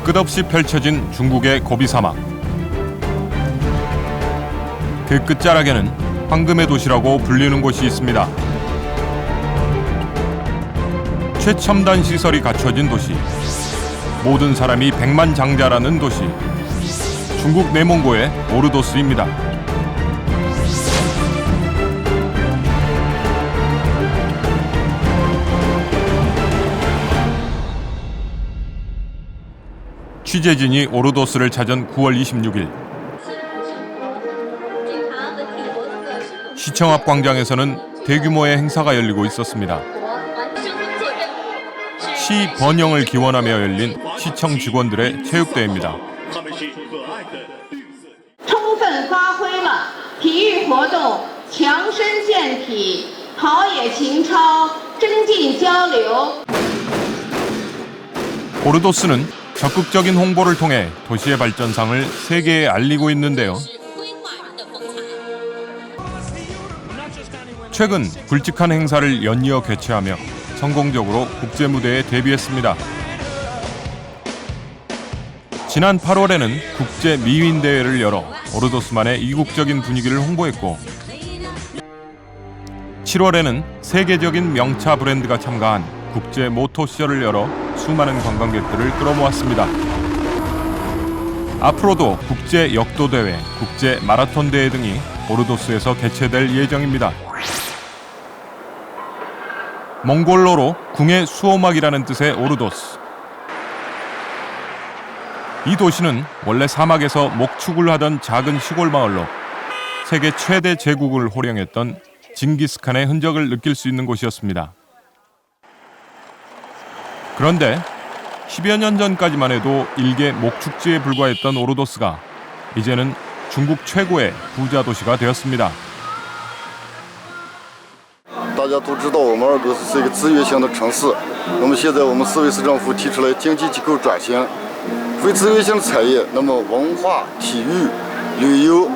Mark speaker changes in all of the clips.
Speaker 1: 끝없이 펼쳐진 중국의 고비 사막. 그 끝자락에는 황금의 도시라고 불리는 곳이 있습니다. 최첨단 시설이 갖춰진 도시. 모든 사람이 백만장자라는 도시. 중국 내몽고의 오르도스입니다. 취재진이 오르도스를 찾은 9월 26일. 시청 앞 광장에서는 대규모의 행사가 열리고 있었습니다. 시 번영을 기원하며 열린 시청 직원들의 체육대회입니다.
Speaker 2: 充分发挥了体育活动强身健体、陶冶情操、增进交流。
Speaker 1: 오르도스는 적극적인 홍보를 통해 도시의 발전상을 세계에 알리고 있는데요. 최근 굵직한 행사를 연이어 개최하며 성공적으로 국제 무대에 데뷔했습니다. 지난 8월에는 국제 미윈 대회를 열어 오르도스만의 이국적인 분위기를 홍보했고, 7월에는 세계적인 명차 브랜드가 참가한 국제 모토쇼를 열어 수많은 관광객들을 끌어모았습니다. 앞으로도 국제 역도 대회, 국제 마라톤 대회 등이 오르도스에서 개최될 예정입니다. 몽골어로 궁의 수호막이라는 뜻의 오르도스. 이 도시는 원래 사막에서 목축을 하던 작은 시골 마을로 세계 최대 제국을 호령했던 징기스칸의 흔적을 느낄 수 있는 곳이었습니다. 그런데 10여 년 전까지만 해도 일개 목축지에 불과했던 오르도스가 이제는 중국 최고의 부자 도시가 되었습니다.
Speaker 3: 大家都知道，我们鄂尔多斯是一个制约型的城市。那么现在我们市委市政府提出来经济机构转型，非制约性产业，那么文化、体育、旅游、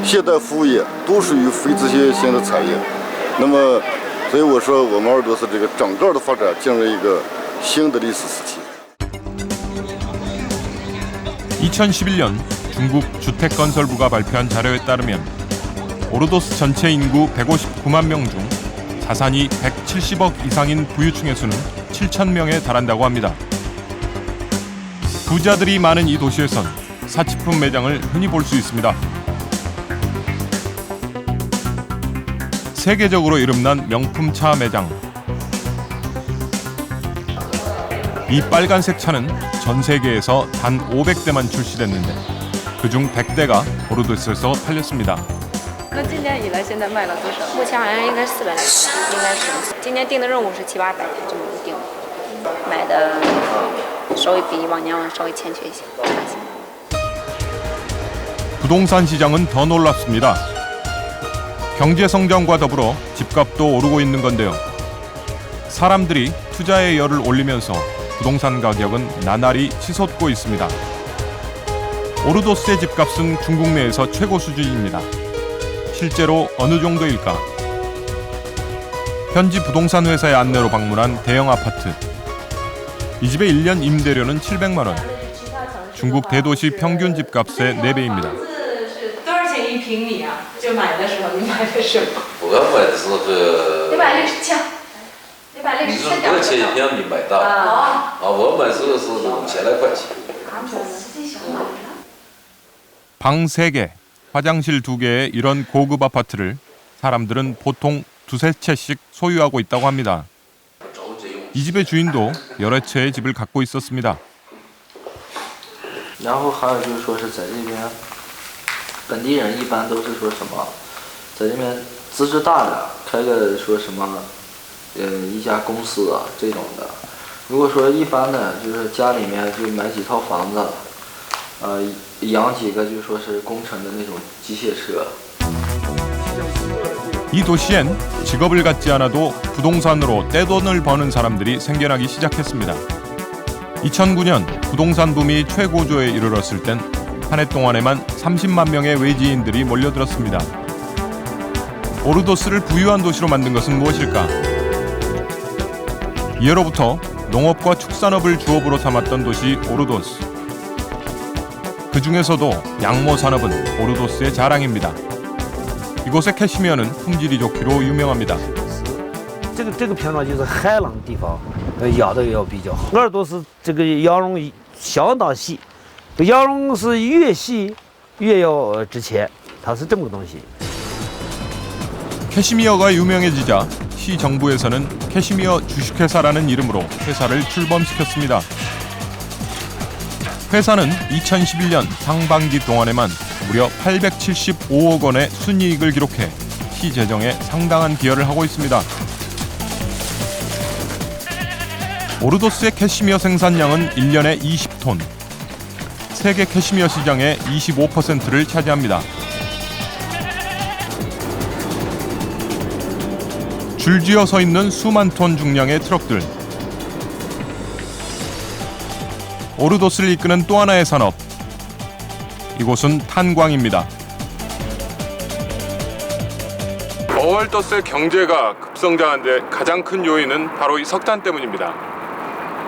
Speaker 3: 现代服务业都属于非制约性的产业。那么，所以我说我们鄂尔多斯这个整个的发展进入一个新的历史时期。
Speaker 1: 2011년 중국 주택건설부가 발표한 자료에 따르면 오르도스 전체 인구 159만 명 중 자산이 170억 이상인 부유층의 수는 7,000명에 달한다고 합니다. 부자들이 많은 이 도시에선 사치품 매장을 흔히 볼 수 있습니다. 세계적으로 이름난 명품 차 매장. 이 빨간색 차는 전 세계에서 단 500대만 출시됐는데 그중 100대가 오르도스에서 팔렸습니다.
Speaker 4: 那今年以来现在卖了多少？目前好像应该是400来台，应该是。今年定的任务是700-800这么定，买的稍微比往年稍微欠缺一些。
Speaker 1: 부동산 시장은 더 놀랍습니다. 경제 성장과 더불어 집값도 오르고 있는 건데요. 사람들이 투자의 열을 올리면서 부동산 가격은 나날이 치솟고 있습니다. 오르도스의 집값은 중국 내에서 최고 수준입니다. 실제로 어느 정도일까? 현지 부동산 회사의 안내로 방문한 대형 아파트. 이 집의 1년 임대료는 700만 원. 중국 대도시 평균 집값의 4배입니다.
Speaker 2: 多少钱一平米啊？就买的时候你买的时候？
Speaker 5: 我买的时候是
Speaker 2: 667。
Speaker 5: 你是多少钱一平米买的？啊，我买时候是5000来块钱。
Speaker 1: 방 3개, 화장실 2개의 이런 고급 아파트를 사람들은 보통 2~3채씩 소유하고 있다고 합니다. 이 집의 주인도 여러 채의 집을 갖고 있었습니다.
Speaker 6: 然后还有就是说是在这边，本地人一般都是说什么，在这边资质大的开个说什么，一家公司啊这种的。如果说一般的，就是家里面就买几套房子，养几个就说是工程的那种机械车。
Speaker 1: 이 도시엔 직업을 갖지 않아도 부동산으로 떼돈을 버는 사람들이 생겨나기 시작했습니다. 2009년 부동산 붐이 최고조에 이르렀을 땐 한 해 동안에만 30만 명의 외지인들이 몰려들었습니다. 오르도스를 부유한 도시로 만든 것은 무엇일까? 이해로부터 농업과 축산업을 주업으로 삼았던 도시 오르도스. 그 중에서도 양모 산업은 오르도스의 자랑입니다. 이곳의 캐시미어는 품질이 좋기로 유명합니다.
Speaker 7: 这个品种就是海浪地方养的要比较好。鄂尔多斯这个羊绒相当细，羊绒是越细越要值钱，它是这么个东西。
Speaker 1: 캐시미어가 유명해지자 시 정부에서는 캐시미어 주식회사라는 이름으로 회사를 출범시켰습니다. 회사는 2011년 상반기 동안에만 무려 875억 원의 순이익을 기록해 시 재정에 상당한 기여를 하고 있습니다. 오르도스의 캐시미어 생산량은 1년에 20톤, 세계 캐시미어 시장의 25%를 차지합니다. 줄지어 서 있는 수만 톤 중량의 트럭들. 오르도스를 이끄는 또 하나의 산업. 이곳은 탄광입니다. 오르도스의 경제가 급성장한 데 가장 큰 요인은 바로 이 석탄 때문입니다.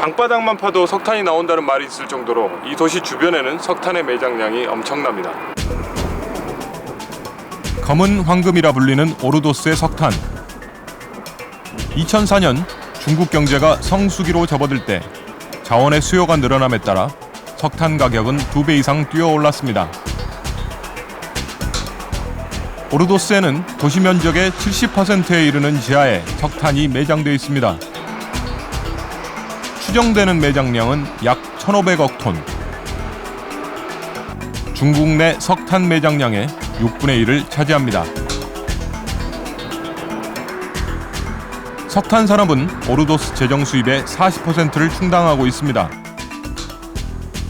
Speaker 1: 방바닥만 파도 석탄이 나온다는 말이 있을 정도로 이 도시 주변에는 석탄의 매장량이 엄청납니다. 검은 황금이라 불리는 오르도스의 석탄. 2004년 중국 경제가 성수기로 접어들 때 자원의 수요가 늘어남에 따라 석탄 가격은 2배 이상 뛰어올랐습니다. 오르도스에는 도시 면적의 70%에 이르는 지하에 석탄이 매장되어 있습니다. 추정되는 매장량은 약 1,500억 톤. 중국 내 석탄 매장량의 6분의 1을 차지합니다. 석탄 산업은 오르도스 재정 수입의 40%를 충당하고 있습니다.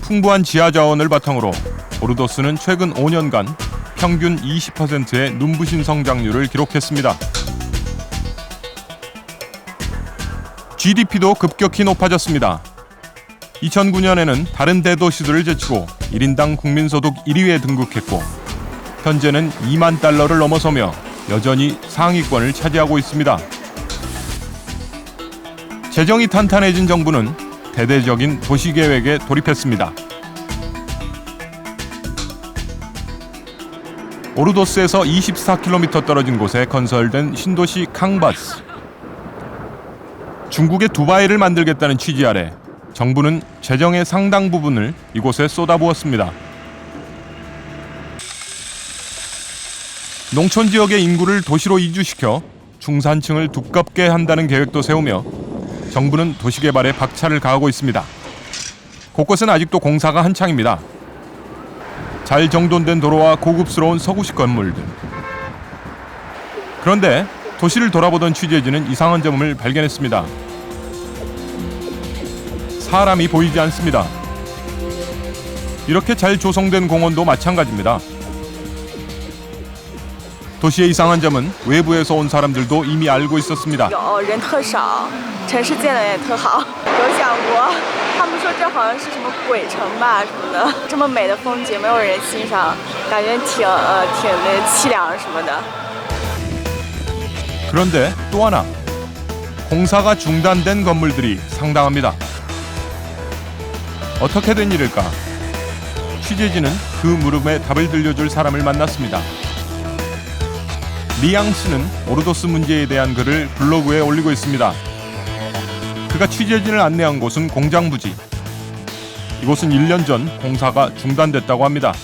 Speaker 1: 풍부한 지하 자원을 바탕으로 오르도스는 최근 5년간 평균 20%의 눈부신 성장률을 기록했습니다. GDP도 급격히 높아졌습니다. 2009년에는 다른 대도시들을 제치고 1인당 국민소득 1위에 등극했고 현재는 2만 달러를 넘어서며 여전히 상위권을 차지하고 있습니다. 재정이 탄탄해진 정부는 대대적인 도시계획에 돌입했습니다. 오르도스에서 24km 떨어진 곳에 건설된 신도시 캉바스. 중국의 두바이를 만들겠다는 취지 아래 정부는 재정의 상당 부분을 이곳에 쏟아부었습니다. 농촌 지역의 인구를 도시로 이주시켜 중산층을 두껍게 한다는 계획도 세우며 정부는 도시개발에 박차를 가하고 있습니다. 곳곳은 아직도 공사가 한창입니다. 잘 정돈된 도로와 고급스러운 서구식 건물들. 그런데 도시를 돌아보던 취재진은 이상한 점을 발견했습니다. 사람이 보이지 않습니다. 이렇게 잘 조성된 공원도 마찬가지입니다. 도시의 이상한 점은 외부에서 온 사람들도 이미 알고 있었습니다.
Speaker 8: 人特少，城市建的也特好。有想过，他们说这好像是什么鬼城吧什么的，这么美的风景没有人欣赏，感觉挺凄凉什么的。
Speaker 1: 그런데 또 하나, 공사가 중단된 건물들이 상당합니다. 어떻게 된 일일까? 취재진은 그 물음에 답을 들려줄 사람을 만났습니다. 리양 씨는 오르도스 문제에 대한 글을 블로그에 올리고 있습니다. 그가 취재진을 안내한 곳은 공장 부지. 이곳은 1년 전 공사가 중단됐다고 합니다.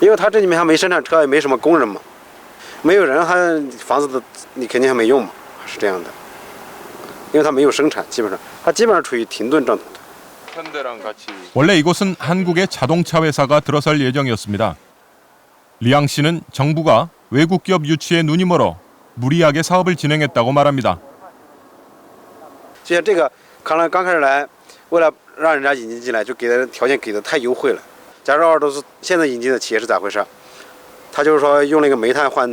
Speaker 9: 因为他这里面还没生产车，也没什么工人嘛，没有人，还房子的你肯定还没用嘛，是这样的。因为他没有生产，基本上处于停顿状态。
Speaker 1: 원래 이곳은 한국의 자동차 회사가 들어설 예정이었습니다. 리양 씨는 정부가 외국 기업 유치에 눈이 멀어 무리하게 사업을 진행했다고 말합니다.
Speaker 9: 就像这个，康乐刚开始来，为了让人家引进进来，就给的条件给的太优惠了。假如都是现在引进的企业是咋回事？他就是说用那个煤炭换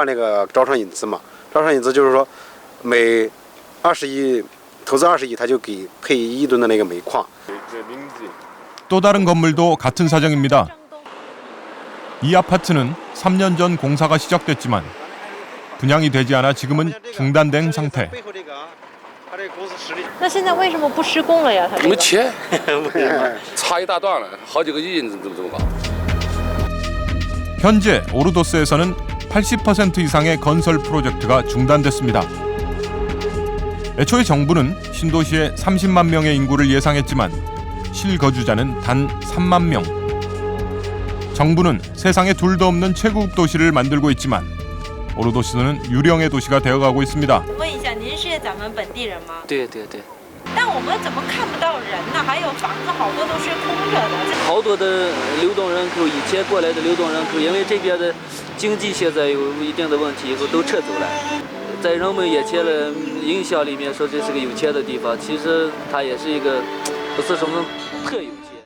Speaker 9: 那个招商引资嘛，招商引资就是说每20亿投资20亿，他就给配1亿吨的那个煤矿。
Speaker 1: 또 다른 건물도 같은 사정입니다. 이 아파트는 3년 전 공사가 시작됐지만 분양이 되지 않아 지금은 중단된 상태.
Speaker 10: 那现在为什么不施工了呀？他
Speaker 11: 没钱，差一大段了，好几个亿，怎么搞？
Speaker 1: 현재 오르도스에서는 80% 이상의 건설 프로젝트가 중단됐습니다. 애초에 정부는 신도시에 30만 명의 인구를 예상했지만 실거주자는 단 3만 명. 정부는 세상에 둘도 없는 최고급 도시를 만들고 있지만 오르도스는 유령의 도시가 되어가고 있습니다.
Speaker 10: 问一下，您是咱们本地人吗？
Speaker 6: 对。
Speaker 10: 但我们怎么看不到人呢？还有房子好多都是空着的。
Speaker 6: 好多的流动人口，以前过来的流动人口，因为这边的经济现在有一定的问题，以后都撤走了。在人们眼前的印象里面，说这是个有钱的地方，其实它也是一个不是什么特有。